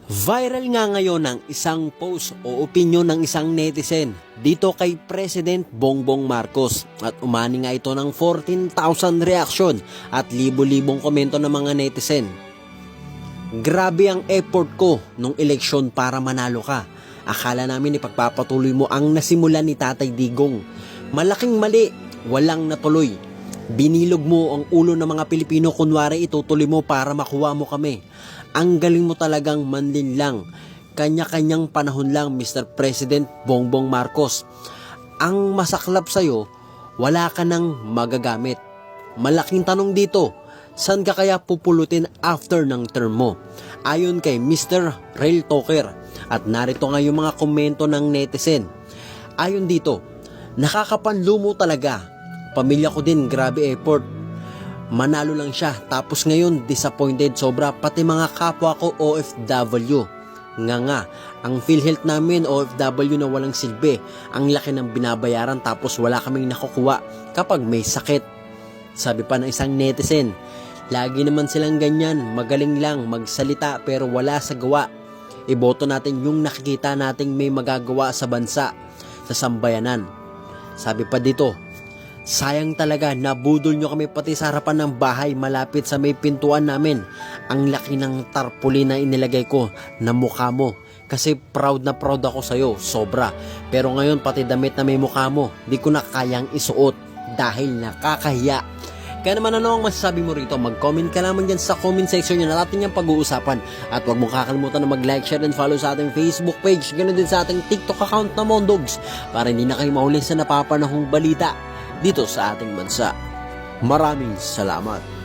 Viral nga ngayon ang isang post o opinyon ng isang netizen dito kay President Bongbong Marcos at umani nga ito ng 14,000 reaksyon at libo-libong komento ng mga netizen. Grabe ang effort ko nung eleksyon para manalo ka. Akala namin ipagpapatuloy mo ang nasimulan ni Tatay Digong. Malaking mali, walang natuloy. Binilog mo ang ulo ng mga Pilipino, kunwari itutuloy mo para makuha mo kami. Ang galing mo talagang manlinlang. Kanya-kanyang panahon lang, Mr. President Bongbong Marcos. Ang masaklap sa'yo, wala ka nang magagamit. Malaking tanong dito, saan ka kaya pupulutin after ng term mo? Ayon kay Mr. Rail Talker, at narito nga yung mga komento ng netizen. Ayon dito, nakakapanlumo talaga. Pamilya ko din, grabe effort. Manalo lang siya, tapos ngayon disappointed sobra, pati mga kapwa ko OFW. Nga, ang PhilHealth namin OFW na walang silbi. Ang laki ng binabayaran tapos wala kaming nakukuha kapag may sakit. Sabi pa ng isang netizen, lagi naman silang ganyan, magaling lang magsalita pero wala sa gawa. Iboto natin yung nakikita nating may magagawa sa bansa, sa sambayanan. Sabi pa dito, sayang talaga, nabudol nyo kami pati sa harapan ng bahay malapit sa may pintuan namin. Ang laki ng tarpaulin na inilagay ko na mukha mo. Kasi proud na proud ako sa'yo, sobra. Pero ngayon pati damit na may mukha mo, di ko na kayang isuot dahil nakakahiya. Kaya naman ano ang masasabi mo rito? Mag-comment ka lamang dyan sa comment section nyo na natin yung pag-uusapan. At huwag mo kakalimutan na mag-like, share, and follow sa ating Facebook page. Ganun din sa ating TikTok account na Mondogs para hindi na kayo mahuli sa napapanahong balita dito sa ating bansa. Maraming salamat.